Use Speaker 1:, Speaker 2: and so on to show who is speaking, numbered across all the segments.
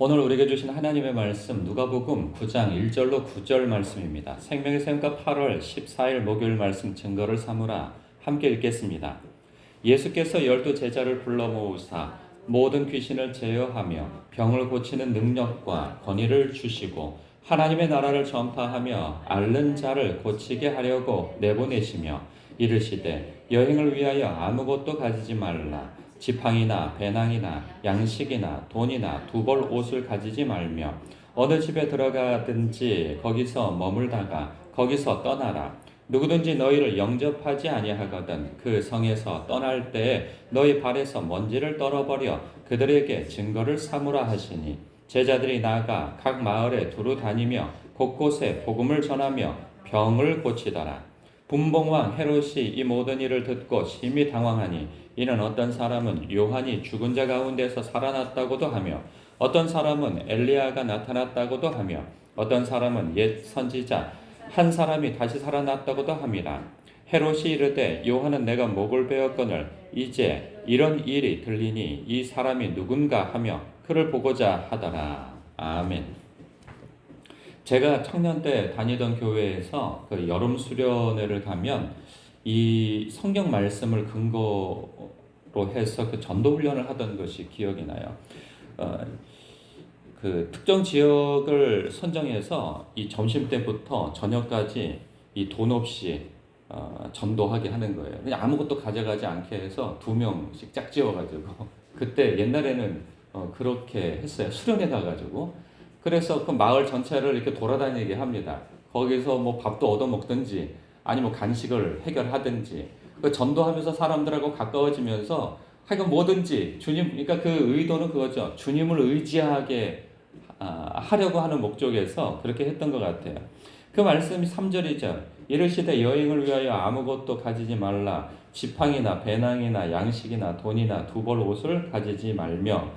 Speaker 1: 오늘 우리에게 주신 하나님의 말씀 누가복음 9장 1절로 9절 말씀입니다. 생명의 샘과 8월 14일 목요일 말씀 증거를 삼으라 함께 읽겠습니다. 예수께서 12제자를 불러 모으사 모든 귀신을 제어하며 병을 고치는 능력과 권위를 주시고 하나님의 나라를 전파하며 앓는 자를 고치게 하려고 내보내시며 이르시되 여행을 위하여 아무것도 가지지 말라. 지팡이나 배낭이나 양식이나 돈이나 두 벌 옷을 가지지 말며 어느 집에 들어가든지 거기서 머물다가 거기서 떠나라. 누구든지 너희를 영접하지 아니하거든 그 성에서 떠날 때에 너희 발에서 먼지를 떨어버려 그들에게 증거를 삼으라 하시니 제자들이 나아가 각 마을에 두루 다니며 곳곳에 복음을 전하며 병을 고치더라. 분봉왕 헤롯이 이 모든 일을 듣고 심히 당황하니 이는 어떤 사람은 요한이 죽은 자 가운데서 살아났다고도 하며 어떤 사람은 엘리야가 나타났다고도 하며 어떤 사람은 옛 선지자 한 사람이 다시 살아났다고도 함이라. 헤롯이 이르되 요한은 내가 목을 베었거늘 이제 이런 일이 들리니 이 사람이 누군가 하며 그를 보고자 하더라. 아멘. 제가 청년 때 다니던 교회에서 그 여름 수련회를 가면 이 성경 말씀을 근거로 해서 그 전도 훈련을 하던 것이 기억이 나요. 그 특정 지역을 선정해서 이 점심 때부터 저녁까지 이 돈 없이 전도하게 하는 거예요. 그냥 아무것도 가져가지 않게 해서 2명씩 짝지어가지고 그때 옛날에는 그렇게 했어요. 수련회 가가지고. 그래서 그 마을 전체를 이렇게 돌아다니게 합니다. 거기서 뭐 밥도 얻어 먹든지 아니면 간식을 해결하든지 그 전도하면서 사람들하고 가까워지면서 하여간 뭐든지 주님, 그러니까 그 의도는 그거죠. 주님을 의지하게 하려고 하는 목적에서 그렇게 했던 것 같아요. 그 말씀이 3절이죠. 이르시되 여행을 위하여 아무것도 가지지 말라. 지팡이나 배낭이나 양식이나 돈이나 두 벌 옷을 가지지 말며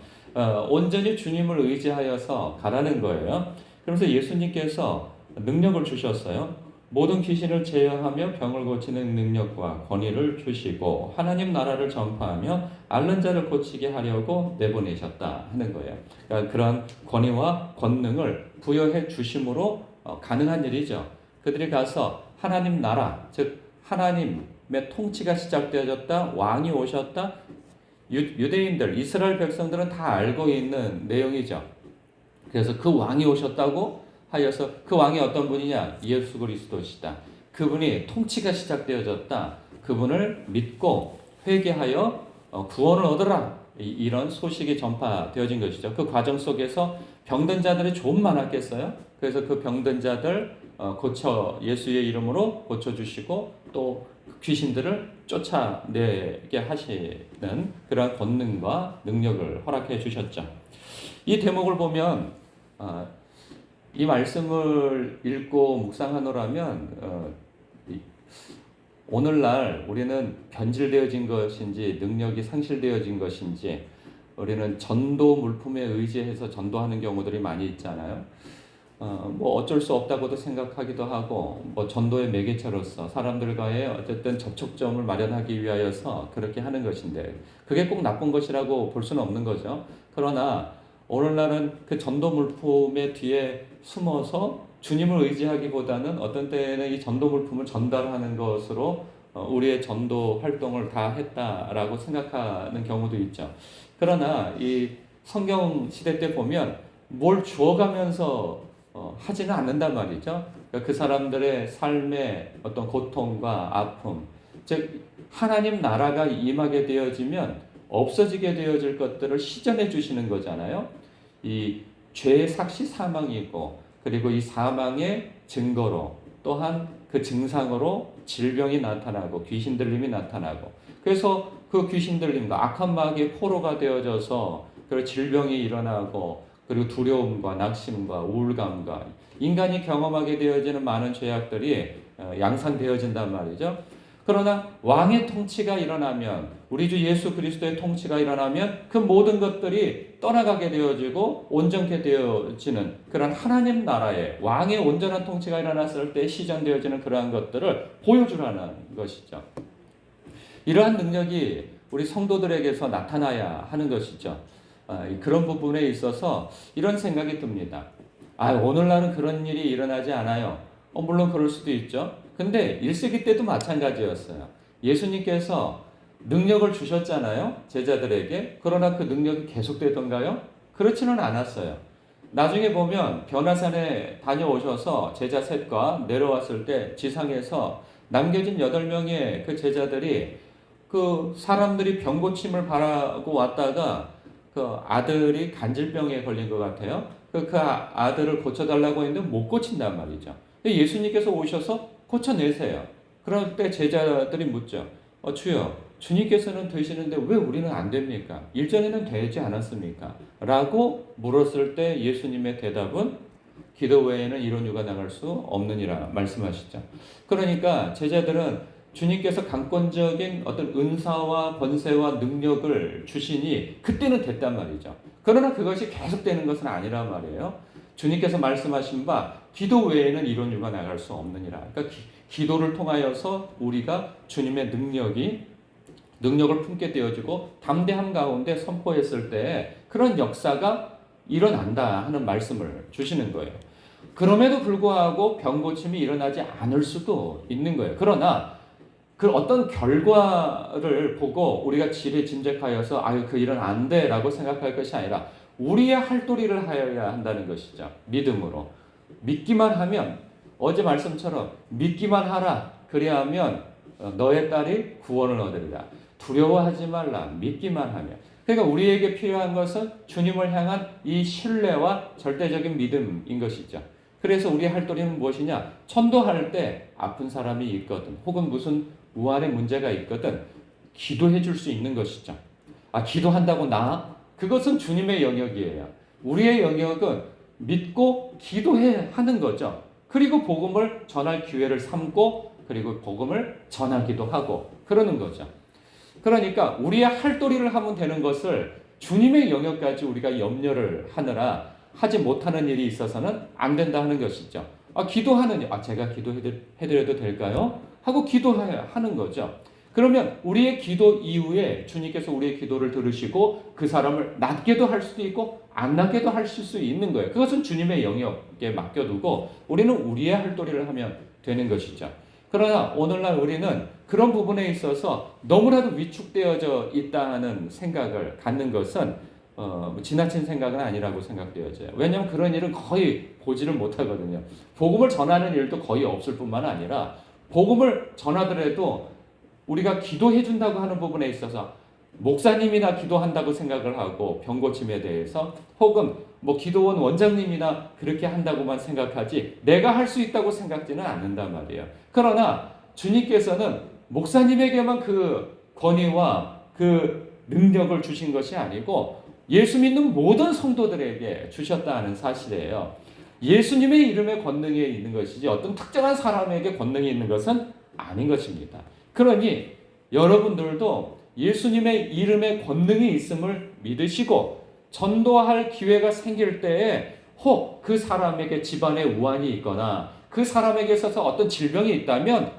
Speaker 1: 온전히 주님을 의지하여서 가라는 거예요. 그래서 예수님께서 능력을 주셨어요. 모든 귀신을 제어하며 병을 고치는 능력과 권위를 주시고 하나님 나라를 전파하며 앓는 자를 고치게 하려고 내보내셨다 하는 거예요. 그러니까 그런 권위와 권능을 부여해 주심으로 가능한 일이죠. 그들이 가서 하나님 나라, 즉 하나님의 통치가 시작되어졌다, 왕이 오셨다, 유대인들, 이스라엘 백성들은 다 알고 있는 내용이죠. 그래서 그 왕이 오셨다고 하여서 그 왕이 어떤 분이냐? 예수 그리스도시다. 그분이 통치가 시작되어졌다. 그분을 믿고 회개하여 구원을 얻으라. 이런 소식이 전파되어진 것이죠. 그 과정 속에서 병든 자들이 좀 많았겠어요. 그래서 그 병든 자들 예수의 이름으로 고쳐주시고 또 귀신들을 쫓아내게 하시는 그러한 권능과 능력을 허락해 주셨죠. 이 대목을 보면 이 말씀을 읽고 묵상하노라면 오늘날 우리는 변질되어진 것인지 능력이 상실되어진 것인지 우리는 전도 물품에 의지해서 전도하는 경우들이 많이 있잖아요. 뭐 어쩔 수 없다고도 생각하기도 하고 뭐 전도의 매개체로서 사람들과의 어쨌든 접촉점을 마련하기 위하여서 그렇게 하는 것인데 그게 꼭 나쁜 것이라고 볼 수는 없는 거죠. 그러나 오늘날은 그 전도 물품의 뒤에 숨어서 주님을 의지하기보다는 어떤 때는 이 전도 물품을 전달하는 것으로 우리의 전도 활동을 다 했다라고 생각하는 경우도 있죠. 그러나 이 성경 시대 때 보면 뭘 주어가면서 하지는 않는단 말이죠. 그러니까 그 사람들의 삶의 어떤 고통과 아픔, 즉 하나님 나라가 임하게 되어지면 없어지게 되어질 것들을 시전해 주시는 거잖아요. 이 죄의 삭시 사망이고 그리고 이 사망의 증거로 또한 그 증상으로 질병이 나타나고 귀신 들림이 나타나고 그래서 그 귀신 들림과 악한 마귀의 포로가 되어져서 그 질병이 일어나고 그리고 두려움과 낙심과 우울감과 인간이 경험하게 되어지는 많은 죄악들이 양산되어진단 말이죠. 그러나 왕의 통치가 일어나면 우리 주 예수 그리스도의 통치가 일어나면 그 모든 것들이 떠나가게 되어지고 온전케 되어지는 그런 하나님 나라의 왕의 온전한 통치가 일어났을 때 시전되어지는 그러한 것들을 보여주라는 것이죠. 이러한 능력이 우리 성도들에게서 나타나야 하는 것이죠. 그런 부분에 있어서 이런 생각이 듭니다. 오늘날은 그런 일이 일어나지 않아요. 물론 그럴 수도 있죠. 근데 1세기 때도 마찬가지였어요. 예수님께서 능력을 주셨잖아요. 제자들에게. 그러나 그 능력이 계속되던가요? 그렇지는 않았어요. 나중에 보면 변화산에 다녀오셔서 제자 셋과 내려왔을 때 지상에서 남겨진 8명의 그 제자들이 그 사람들이 병 고침을 바라고 왔다가 그 아들이 간질병에 걸린 것 같아요. 그 아들을 고쳐달라고 했는데 못 고친단 말이죠. 예수님께서 오셔서 고쳐내세요. 그럴 때 제자들이 묻죠. 주여, 주님께서는 되시는데 왜 우리는 안 됩니까? 일전에는 되지 않았습니까? 라고 물었을 때 예수님의 대답은 기도 외에는 이런 유가 나갈 수 없느니라 말씀하시죠. 그러니까 제자들은 주님께서 강권적인 어떤 은사와 권세와 능력을 주시니 그때는 됐단 말이죠. 그러나 그것이 계속되는 것은 아니란 말이에요. 주님께서 말씀하신 바 기도 외에는 이런 유가 나갈 수 없느니라. 그러니까 기도를 통하여서 우리가 주님의 능력을 품게 되어지고 담대함 가운데 선포했을 때 그런 역사가 일어난다 하는 말씀을 주시는 거예요. 그럼에도 불구하고 병 고침이 일어나지 않을 수도 있는 거예요. 그러나 그 어떤 결과를 보고 우리가 지레 짐작하여서 그 일은 안 돼라고 생각할 것이 아니라 우리의 할도리를 하여야 한다는 것이죠. 믿음으로. 믿기만 하면 어제 말씀처럼 믿기만 하라. 그리하면 너의 딸이 구원을 얻으리라. 두려워하지 말라. 믿기만 하면. 그러니까 우리에게 필요한 것은 주님을 향한 이 신뢰와 절대적인 믿음인 것이죠. 그래서 우리의 할도리는 무엇이냐? 천도할 때 아픈 사람이 있거든 혹은 무슨 우환의 문제가 있거든 기도해 줄 수 있는 것이죠. 기도한다고 나? 그것은 주님의 영역이에요. 우리의 영역은 믿고 기도해 하는 거죠. 그리고 복음을 전할 기회를 삼고 그리고 복음을 전하기도 하고 그러는 거죠. 그러니까 우리의 할도리를 하면 되는 것을 주님의 영역까지 우리가 염려를 하느라 하지 못하는 일이 있어서는 안 된다 하는 것이죠. 기도하는 제가 기도해드려도 될까요? 하고 기도하는 거죠. 그러면 우리의 기도 이후에 주님께서 우리의 기도를 들으시고 그 사람을 낫게도 할 수도 있고 안 낫게도 하실 수 있는 거예요. 그것은 주님의 영역에 맡겨두고 우리는 우리의 할도리를 하면 되는 것이죠. 그러나 오늘날 우리는 그런 부분에 있어서 너무나도 위축되어져 있다는 생각을 갖는 것은 지나친 생각은 아니라고 생각되어져요. 왜냐하면 그런 일은 거의 보지를 못하거든요. 복음을 전하는 일도 거의 없을 뿐만 아니라 복음을 전하더라도 우리가 기도해 준다고 하는 부분에 있어서 목사님이나 기도한다고 생각을 하고 병고침에 대해서 혹은 기도원 원장님이나 그렇게 한다고만 생각하지 내가 할 수 있다고 생각지는 않는단 말이에요. 그러나 주님께서는 목사님에게만 그 권위와 그 능력을 주신 것이 아니고 예수 믿는 모든 성도들에게 주셨다는 사실이에요. 예수님의 이름에 권능이 있는 것이지 어떤 특정한 사람에게 권능이 있는 것은 아닌 것입니다. 그러니 여러분들도 예수님의 이름에 권능이 있음을 믿으시고 전도할 기회가 생길 때에 혹 그 사람에게 집안에 우환이 있거나 그 사람에게 있어서 어떤 질병이 있다면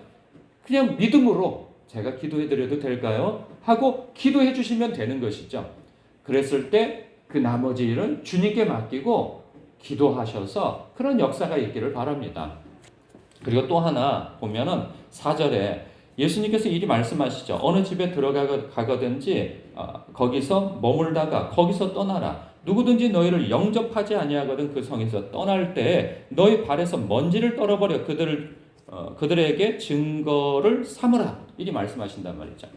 Speaker 1: 그냥 믿음으로 제가 기도해 드려도 될까요? 하고 기도해 주시면 되는 것이죠. 그랬을 때 그 나머지 일은 주님께 맡기고 기도하셔서 그런 역사가 있기를 바랍니다. 그리고 또 하나 보면은 4절에 예수님께서 이리 말씀하시죠. 어느 집에 들어가거든지 거기서 머물다가 거기서 떠나라. 누구든지 너희를 영접하지 아니하거든 그 성에서 떠날 때 너희 발에서 먼지를 떨어버려 그들에게 증거를 삼으라. 이리 말씀하신단 말이죠.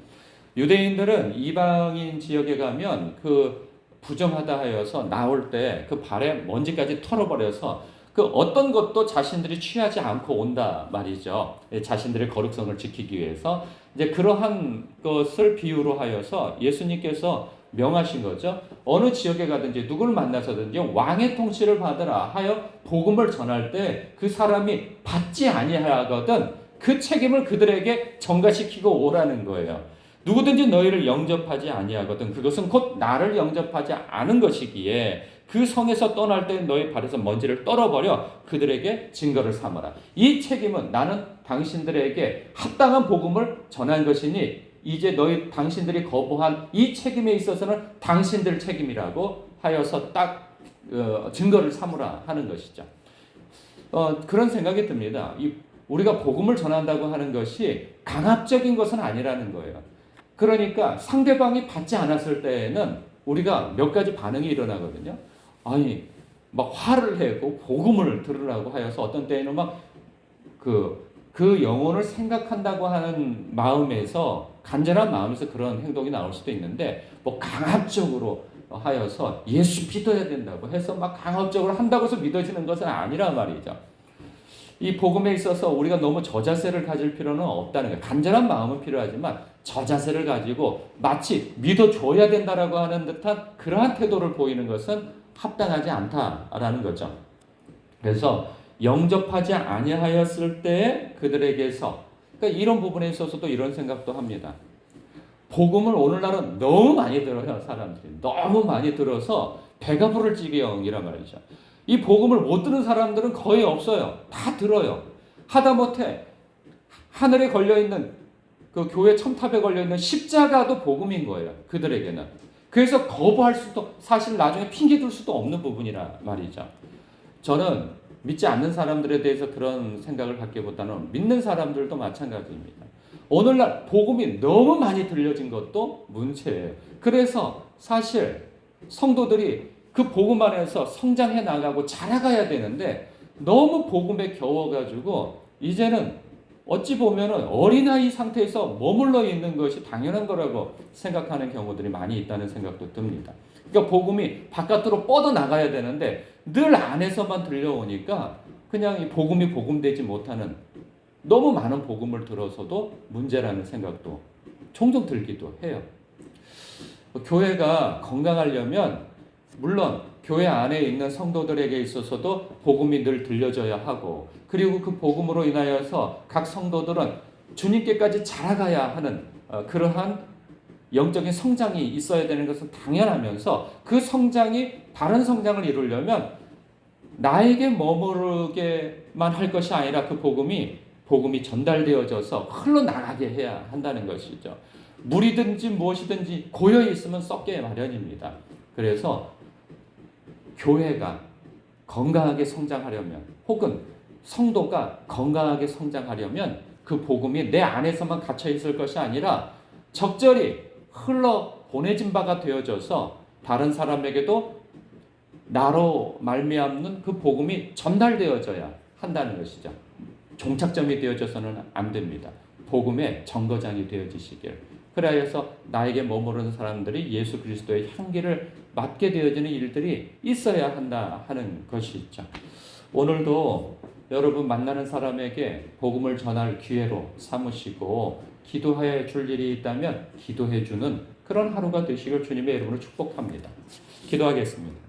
Speaker 1: 유대인들은 이방인 지역에 가면 그 부정하다 하여서 나올 때 그 발에 먼지까지 털어버려서 그 어떤 것도 자신들이 취하지 않고 온다 말이죠. 자신들의 거룩성을 지키기 위해서 이제 그러한 것을 비유로 하여서 예수님께서 명하신 거죠. 어느 지역에 가든지 누구를 만나서든지 왕의 통치를 받으라 하여 복음을 전할 때 그 사람이 받지 아니하거든 그 책임을 그들에게 전가시키고 오라는 거예요. 누구든지 너희를 영접하지 아니하거든 그것은 곧 나를 영접하지 않은 것이기에 그 성에서 떠날 때 너희 발에서 먼지를 떨어버려 그들에게 증거를 삼아라. 이 책임은 나는 당신들에게 합당한 복음을 전한 것이니 이제 당신들이 거부한 이 책임에 있어서는 당신들 책임이라고 하여서 딱 증거를 삼으라 하는 것이죠. 그런 생각이 듭니다. 우리가 복음을 전한다고 하는 것이 강압적인 것은 아니라는 거예요. 그러니까 상대방이 받지 않았을 때에는 우리가 몇 가지 반응이 일어나거든요. 아니, 막 화를 내고 복음을 들으라고 하여서 어떤 때에는 막 그 영혼을 생각한다고 하는 마음에서, 간절한 마음에서 그런 행동이 나올 수도 있는데, 뭐 강압적으로 하여서 예수 믿어야 된다고 해서 막 강압적으로 한다고 해서 믿어지는 것은 아니란 말이죠. 이 복음에 있어서 우리가 너무 저자세를 가질 필요는 없다는 거예요. 간절한 마음은 필요하지만 저자세를 가지고 마치 믿어줘야 된다라고 하는 듯한 그러한 태도를 보이는 것은 합당하지 않다라는 거죠. 그래서 영접하지 아니하였을 때 그들에게서, 그러니까 이런 부분에 있어서도 이런 생각도 합니다. 복음을 오늘날은 너무 많이 들어요. 사람들이 너무 많이 들어서 배가 부를 지경이란 말이죠. 이 복음을 못 듣는 사람들은 거의 없어요. 다 들어요. 하다못해 하늘에 걸려있는, 그 교회 첨탑에 걸려있는 십자가도 복음인 거예요. 그들에게는. 그래서 거부할 수도, 사실 나중에 핑계 들 수도 없는 부분이라 말이죠. 저는 믿지 않는 사람들에 대해서 그런 생각을 갖기보다는 믿는 사람들도 마찬가지입니다. 오늘날 복음이 너무 많이 들려진 것도 문제예요. 그래서 사실 성도들이 그 복음 안에서 성장해 나가고 자라가야 되는데 너무 복음에 겨워가지고 이제는 어찌 보면은 어린아이 상태에서 머물러 있는 것이 당연한 거라고 생각하는 경우들이 많이 있다는 생각도 듭니다. 그러니까 복음이 바깥으로 뻗어 나가야 되는데 늘 안에서만 들려오니까 그냥 이 복음이 복음되지 못하는, 너무 많은 복음을 들어서도 문제라는 생각도 종종 들기도 해요. 교회가 건강하려면 물론 교회 안에 있는 성도들에게 있어서도 복음이 늘 들려져야 하고, 그리고 그 복음으로 인하여서 각 성도들은 주님께까지 자라가야 하는 그러한 영적인 성장이 있어야 되는 것은 당연하면서, 그 성장이 바른 성장을 이루려면 나에게 머무르게만 할 것이 아니라 그 복음이 전달되어져서 흘러나가게 해야 한다는 것이죠. 물이든지 무엇이든지 고여 있으면 썩게 마련입니다. 그래서 교회가 건강하게 성장하려면, 혹은 성도가 건강하게 성장하려면 그 복음이 내 안에서만 갇혀 있을 것이 아니라 적절히 흘러 보내진 바가 되어져서 다른 사람에게도 나로 말미암는 그 복음이 전달되어져야 한다는 것이죠. 종착점이 되어져서는 안 됩니다. 복음의 정거장이 되어지시길. 그래서 나에게 머무르는 사람들이 예수 그리스도의 향기를 맡게 되어지는 일들이 있어야 한다 하는 것이죠. 오늘도 여러분 만나는 사람에게 복음을 전할 기회로 삼으시고 기도해 줄 일이 있다면 기도해 주는 그런 하루가 되시길 주님의 이름으로 축복합니다. 기도하겠습니다.